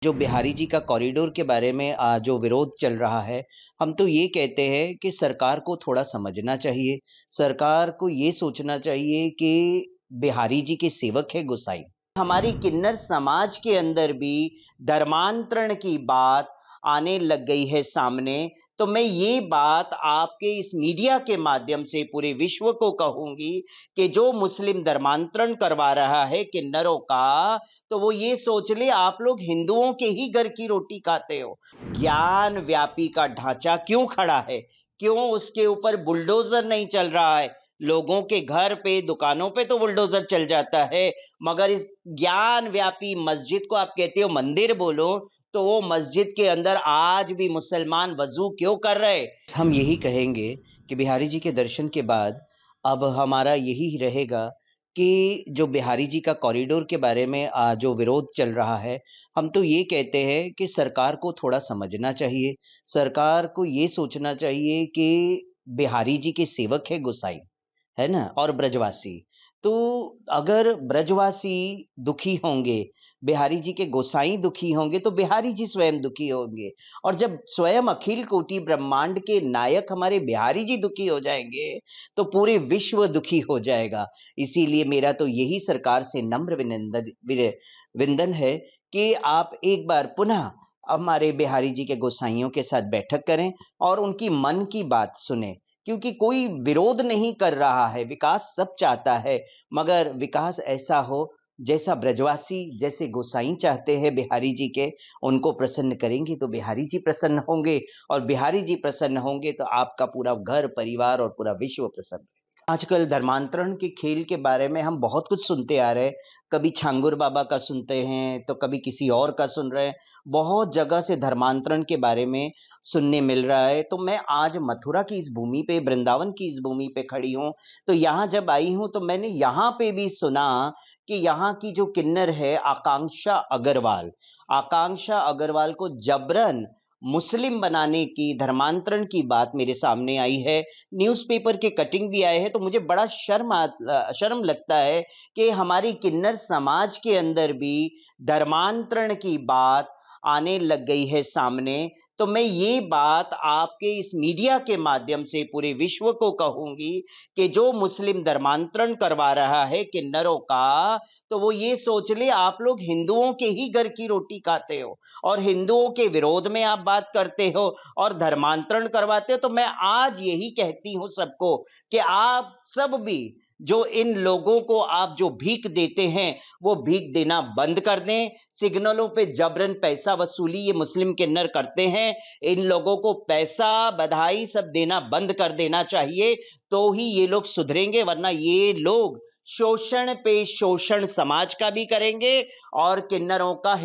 जो बिहारी जी का कॉरिडोर के बारे में जो विरोध चल रहा है, हम तो ये कहते हैं कि सरकार को थोड़ा समझना चाहिए। सरकार को ये सोचना चाहिए कि बिहारी जी के सेवक है गोसाई। हमारी किन्नर समाज के अंदर भी धर्मांतरण की बात आने लग गई है सामने। तो मैं ये बात आपके इस मीडिया के माध्यम से पूरे विश्व को कहूंगी कि जो मुस्लिम धर्मांतरण करवा रहा है किन्नरों का, तो वो ये सोच ले आप लोग हिंदुओं के ही घर की रोटी खाते हो। ज्ञान व्यापी का ढांचा क्यों खड़ा है? क्यों उसके ऊपर बुलडोजर नहीं चल रहा है? लोगों के घर पे दुकानों पे तो बुलडोजर चल जाता है, मगर इस ज्ञान व्यापी मस्जिद को आप कहते हो मंदिर बोलो, तो वो मस्जिद के अंदर आज भी मुसलमान वजू क्यों कर रहे? हम यही कहेंगे कि बिहारी जी के दर्शन के बाद अब हमारा यही रहेगा कि जो बिहारी जी का कॉरिडोर के बारे में जो विरोध चल रहा है, हम तो ये कहते हैं कि सरकार को थोड़ा समझना चाहिए। सरकार को ये सोचना चाहिए कि बिहारी जी के सेवक है गोसाई, है ना? और ब्रजवासी। तो अगर ब्रजवासी दुखी होंगे, बिहारी जी के गोसाई दुखी होंगे, तो बिहारी जी स्वयं दुखी होंगे। और जब स्वयं अखिल कोटि ब्रह्मांड के नायक हमारे बिहारी जी दुखी हो जाएँगे, तो पूरे विश्व दुखी हो जाएगा। इसीलिए मेरा तो यही सरकार से नम्र विंदन है कि आप एक बार पुनः हमारे बिहारी जी के गोसाइयों के साथ बैठक करें और उनकी मन की बात सुनें। क्योंकि कोई विरोध नहीं कर रहा है, विकास सब चाहता है, मगर विकास ऐसा हो जैसा ब्रजवासी, जैसे गोसाई चाहते हैं बिहारी जी के, उनको प्रसन्न करेंगे तो बिहारी जी प्रसन्न होंगे, और बिहारी जी प्रसन्न होंगे तो आपका पूरा घर परिवार और पूरा विश्व प्रसन्न रहेगा। आजकल धर्मांतरण के खेल के बारे में हम बहुत कुछ सुनते आ रहे हैं। कभी छांगुर बाबा का सुनते हैं, तो कभी किसी और का सुन रहे हैं। बहुत जगह से धर्मांतरण के बारे में सुनने मिल रहा है। तो मैं आज मथुरा की इस भूमि पे, वृंदावन की इस भूमि पे खड़ी हूँ। तो यहाँ जब आई हूँ तो मैंने यहाँ पे भी सुना कि यहाँ की जो किन्नर है आकांक्षा अग्रवाल को जबरन मुस्लिम बनाने की, धर्मांतरण की बात मेरे सामने आई है। न्यूज़पेपर के कटिंग भी आए हैं, तो मुझे बड़ा शर्म लगता है कि हमारी किन्नर समाज के अंदर भी धर्मांतरण की बात आने लग गई है सामने। तो मैं ये बात आपके इस मीडिया के माध्यम से पूरे विश्व को कहूंगी कि जो मुस्लिम धर्मांतरण करवा रहा है किन्नरों का, तो वो ये सोच ले आप लोग हिंदुओं के ही घर की रोटी खाते हो और हिंदुओं के विरोध में आप बात करते हो और धर्मांतरण करवाते हो। तो मैं आज यही कहती हूं सबको कि आप सब भी जो इन लोगों को आप जो भीख देते हैं, वो भीख देना बंद कर दें। सिग्नलों पे जबरन पैसा वसूली ये मुस्लिम किन्नर करते हैं। इन लोगों को पैसा, बधाई सब देना बंद कर देना चाहिए, तो ही ये लोग सुधरेंगे, वरना ये लोग शोषण पे शोषण समाज का भी करेंगे और किन्नरों का,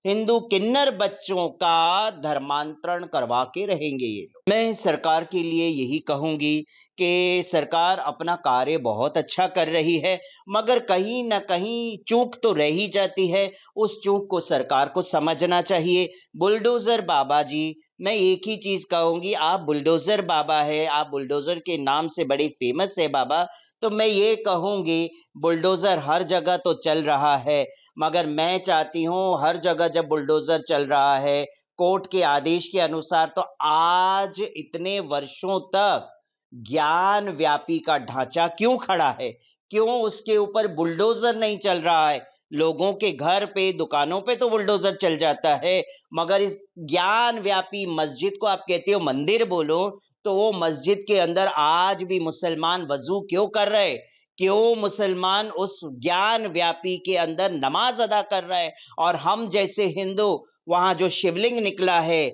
हिंदू किन्नर बच्चों का धर्मांतरण करवा के रहेंगे ये लोग। मैं सरकार के लिए यही कहूंगी कि सरकार अपना कार्य बहुत अच्छा कर रही है, मगर कहीं ना कहीं चूक तो रह ही जाती है। उस चूक को सरकार को समझना चाहिए। बुलडोजर बाबा जी, मैं एक ही चीज कहूंगी, आप बुलडोजर बाबा है, आप बुलडोजर के नाम से बड़े फेमस है बाबा। तो मैं ये कहूंगी, बुलडोजर हर जगह तो चल रहा है, मगर मैं चाहती हूं हर जगह जब बुलडोजर चल रहा है कोर्ट के आदेश के अनुसार, तो आज इतने वर्षों तक ज्ञान व्यापी का ढांचा क्यों खड़ा है? क्यों उसके ऊपर बुलडोजर नहीं चल रहा है? लोगों के घर पे दुकानों पे तो बुलडोजर चल जाता है, मगर इस ज्ञान व्यापी मस्जिद को आप कहते हो मंदिर बोलो, तो वो मस्जिद के अंदर आज भी मुसलमान वजू क्यों कर रहे? क्यों मुसलमान उस ज्ञान व्यापी के अंदर नमाज अदा कर रहे हैं? और हम जैसे हिंदू वहां जो शिवलिंग निकला है,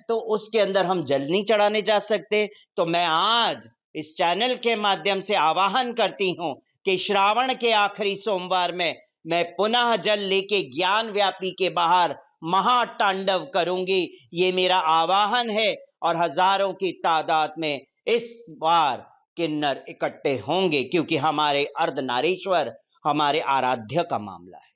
तो उसके अंदर हम जल नहीं चढ़ाने जा सकते? तो मैं आज इस चैनल के माध्यम से आवाहन करती हूं कि श्रावण के आखिरी सोमवार में मैं पुनः जल लेके ज्ञान व्यापी के बाहर महातांडव करूंगी। ये मेरा आवाहन है और हजारों की तादाद में इस बार किन्नर इकट्ठे होंगे, क्योंकि हमारे अर्धनारीश्वर, हमारे आराध्य का मामला है।